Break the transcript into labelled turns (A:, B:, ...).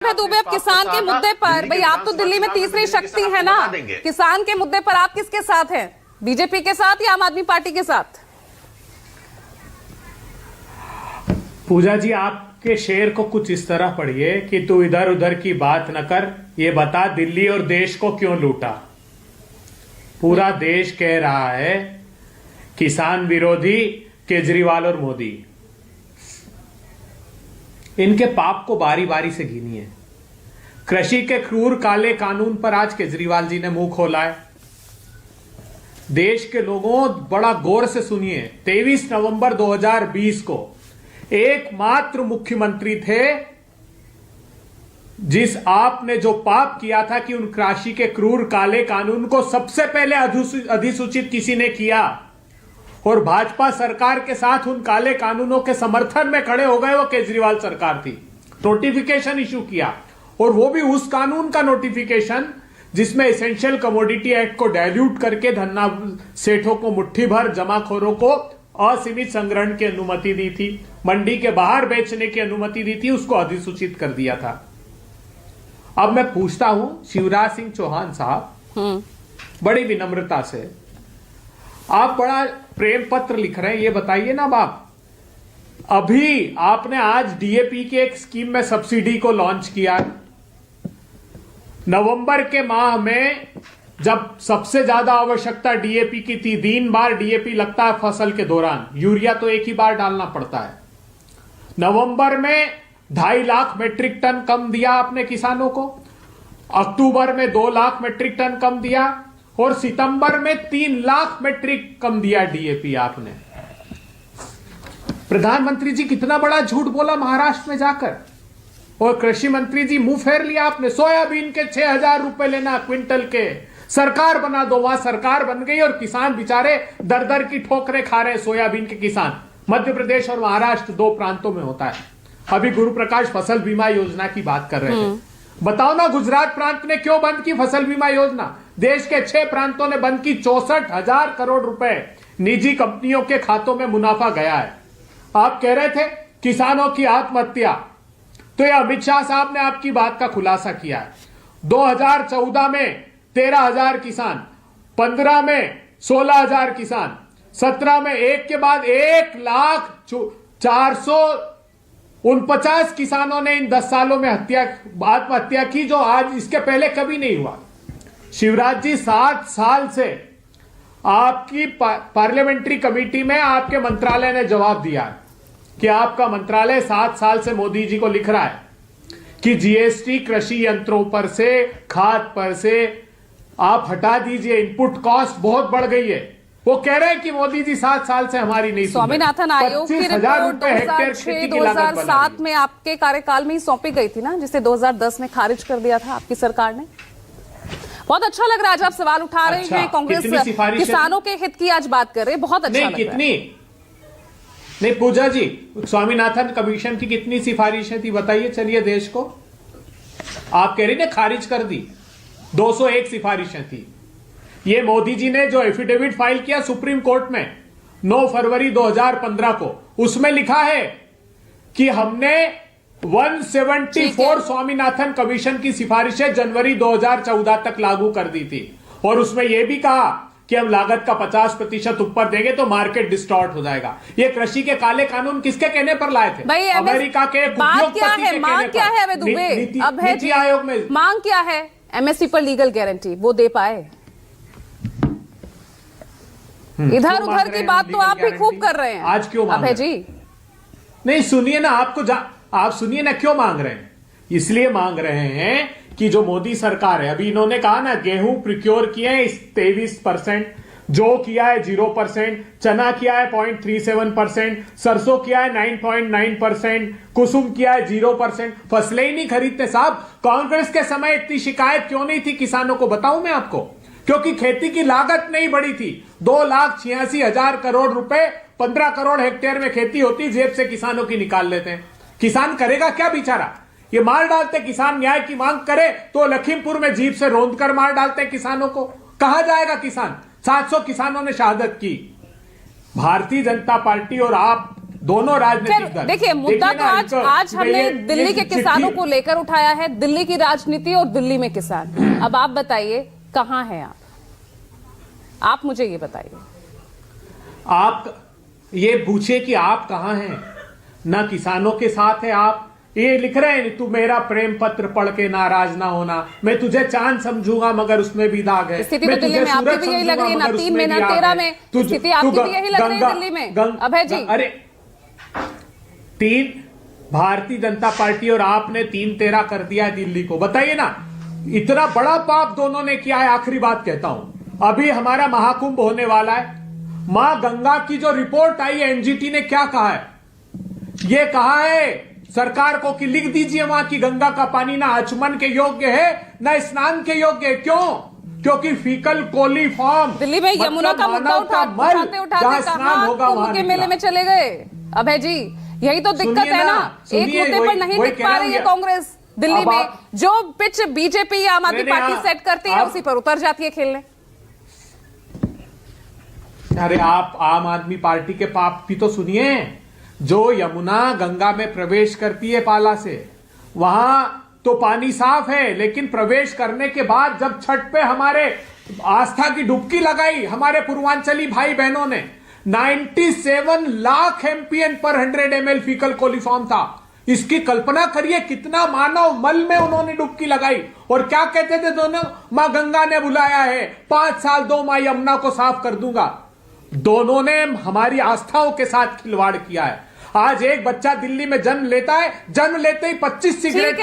A: अभय दुबे, अब किसान के मुद्दे पर, भाई आप तो दिल्ली में तीसरी शक्ति है ना, किसान के मुद्दे पर आप किसके साथ हैं? बीजेपी के साथ या आम आदमी पार्टी के साथ?
B: पूजा जी, आपके शेर को कुछ इस तरह पढ़िए कि तू इधर उधर की बात न कर, ये बता दिल्ली और देश को क्यों लूटा। पूरा देश कह रहा है किसान विरोधी केजरीवाल और मोदी। इनके पाप को बारी बारी से गिनिए। कृषि के क्रूर काले कानून पर आज केजरीवाल जी ने मुंह खोला है। देश के लोगों, बड़ा गौर से सुनिए, 23 नवंबर 2020 को एकमात्र मुख्यमंत्री थे जिस आपने जो पाप किया था कि उन कृषि के क्रूर काले कानून को सबसे पहले अधिसूचित किसी ने किया और भाजपा सरकार के साथ उन काले कानूनों के समर्थन में खड़े हो गए, वो केजरीवाल सरकार थी। नोटिफिकेशन इशू किया और वो भी उस कानून का नोटिफिकेशन जिसमें एसेंशियल कमोडिटी एक्ट को डायल्यूट करके धन्ना सेठों को, मुट्ठी भर जमाखोरों को असीमित संग्रहण की अनुमति दी थी, मंडी के बाहर बेचने की अनुमति दी थी, उसको अधिसूचित कर दिया था। अब मैं पूछता हूं शिवराज सिंह चौहान साहब, बड़ी विनम्रता से, आप बड़ा प्रेम पत्र लिख रहे हैं, ये बताइए ना बाप, अभी आपने आज डीएपी के एक स्कीम में सब्सिडी को लॉन्च किया। नवंबर के माह में जब सबसे ज्यादा आवश्यकता डीएपी की थी, 3 बार डीएपी लगता है फसल के दौरान, यूरिया तो एक ही बार डालना पड़ता है। नवंबर में 2.5 लाख मेट्रिक टन कम दिया आपने किसानों को, अक्टूबर में 2 लाख मेट्रिक टन कम दिया और सितंबर में 3 लाख मेट्रिक कम दिया डीएपी आपने। प्रधानमंत्री जी कितना बड़ा झूठ बोला महाराष्ट्र में जाकर, और कृषि मंत्री जी मुंह फेर लिया आपने। सोयाबीन के 6,000 रुपए लेना क्विंटल के, सरकार बना दो, वहां सरकार बन गई और किसान बेचारे दर दर की ठोकरें खा रहे हैं। सोयाबीन के किसान मध्य प्रदेश और महाराष्ट्र 2 प्रांतों में होता है। अभी गुरु प्रकाश फसल बीमा योजना की बात कर रहे थे, बताओ ना गुजरात प्रांत ने क्यों बंद की फसल बीमा योजना? देश के 6 प्रांतों ने बंद की। 64,000 करोड़ रुपए निजी कंपनियों के खातों में मुनाफा गया है। आप कह रहे थे किसानों की आत्महत्या, तो ये अमित शाह साहब ने आपकी बात का खुलासा किया है। 2014 में 13,000 किसान, 15 में 16,000 किसान, 17 में एक के बाद 1,04,49 किसानों ने इन 10 सालों में आत्महत्या की, जो आज इसके पहले कभी नहीं हुआ। शिवराज जी, 7 साल से आपकी पार्लियामेंट्री कमेटी में आपके मंत्रालय ने जवाब दिया कि आपका मंत्रालय 7 साल से मोदी जी को लिख रहा है कि जीएसटी कृषि यंत्रों पर से, खाद पर से आप हटा दीजिए, इनपुट कॉस्ट बहुत बढ़ गई है। वो कह रहे हैं कि मोदी जी 7 साल से हमारी नहीं सुन रहे।
A: स्वामीनाथन आयोग की रिपोर्ट 2006-2007 में आपके कार्यकाल में ही सौंपी गई थी ना, जिसे 2010 में खारिज कर दिया था आपकी सरकार ने। बहुत अच्छा लग रहा है आज आप सवाल उठा रहे हैं, कांग्रेस किसानों के हित की आज बात कर रहे हैं, बहुत अच्छा लग रहा है।
B: नहीं पूजा जी, स्वामीनाथन कमीशन की कितनी सिफारिशें थी बताइए, चलिए देश को। आप कह रही ने खारिज कर दी, 201 सिफारिशें थी। ये मोदी जी ने जो एफिडेविट फाइल किया सुप्रीम कोर्ट में 9 फरवरी 2015 को, उसमें लिखा है कि हमने 174 स्वामीनाथन कमीशन की सिफारिशें जनवरी 2014 तक लागू कर दी थी, और उसमें यह भी कहा कि हम लागत का 50% ऊपर देंगे तो मार्केट डिस्टॉर्ट हो जाएगा। ये कृषि के काले कानून किसके कहने पर लाए थे? अमेरिका के उद्योगपति के कहने पर। नीति आयोग में
A: मांग क्या है? एमएसपी पर लीगल गारंटी वो दे पाए? इधर उधर की बात तो आप भी खूब कर रहे हैं
B: आज, क्यों
A: अभय जी?
B: नहीं सुनिए ना, आप सुनिए ना, क्यों मांग रहे हैं? इसलिए मांग रहे हैं कि जो मोदी सरकार है, अभी इन्होंने कहा ना गेहूं प्रिक्योर किए हैं 23%, जौ किया है 0%, चना किया है 0.37%, सरसों किया है 9.9%, कुसुम किया है 0%। फसलें ही नहीं खरीदते साहब। कांग्रेस के समय इतनी शिकायत क्यों नहीं थी किसानों को, बताऊं मैं आपको? क्योंकि खेती की लागत नहीं बढ़ी थी। 2,86,000 करोड़ रुपए, 15 करोड़ हेक्टेयर में खेती होती, जेब से किसानों की निकाल लेते हैं। किसान करेगा क्या बेचारा? ये मार डालते, किसान न्याय की मांग करे तो लखीमपुर में जीप से रौंद कर मार डालते किसानों को। कहां जाएगा किसान? 700 किसानों ने शहादत की। भारतीय जनता पार्टी और आप दोनों राजनीतिक दल।
A: देखिए, मुद्दा तो आज हमने दिल्ली के किसानों को लेकर उठाया है, दिल्ली की राजनीति और दिल्ली में किसान। अब आप बताइए कहां हैं आप मुझे ये बताइए।
B: आप ये पूछे कि आप कहां हैं, ना किसानों के साथ है आप। ये लिख रहे हैं, तू मेरा प्रेम पत्र पढ़ के नाराज ना होना, मैं तुझे चांद समझूंगा मगर उसमें भी दाग है।
A: स्थिति तो दिल्ली में आपकी भी यही लग रही है ना, 3 में ना 13 में, स्थिति आपकी भी यही लग रही है दिल्ली में अभय जी।
B: अरे 3 भारतीय जनता पार्टी और आपने 3-13 कर दिया है दिल्ली को। बताइए ना, इतना बड़ा पाप दोनों ने किया है। आखिरी बात कहता हूं, अभी हमारा महाकुंभ होने वाला है। मां गंगा की जो रिपोर्ट आई है, एनजीटी ने क्या कहा है? ये कहा है सरकार को कि लिख दीजिए वहां की गंगा का पानी ना आचमन के योग्य है ना स्नान के योग्य है। क्यों? क्योंकि फीकल कोलीफॉर्म
A: दिल्ली में यमुना का मुद्दा उठाते कुंभ के मेले में चले गए। अभय जी, यही तो दिक्कत है ना, एक मुद्दे पर नहीं टिक पा रही है कांग्रेस दिल्ली में। जो पिच बीजेपी या आम आदमी पार्टी सेट करती है उसी पर उतर जाती है खेलने।
B: अरे आप आम आदमी पार्टी के पाप भी तो सुनिए। जो यमुना गंगा में प्रवेश करती है पाला से, वहां तो पानी साफ है, लेकिन प्रवेश करने के बाद जब छठ पे हमारे आस्था की डुबकी लगाई हमारे पूर्वांचली भाई बहनों ने, 97 लाख एमपीएन पर 100 ml फीकल कोलीफॉर्म था। इसकी कल्पना करिए कितना मानव मल में उन्होंने डुबकी लगाई। और क्या कहते थे दोनों? मां गंगा ने बुलाया है, 5 साल दो मां यमुना को साफ कर दूंगा। दोनों ने हमारी आस्थाओं के साथ खिलवाड़ किया है। आज एक बच्चा दिल्ली में जन्म लेता है, जन्म लेते ही 25 सिगरेट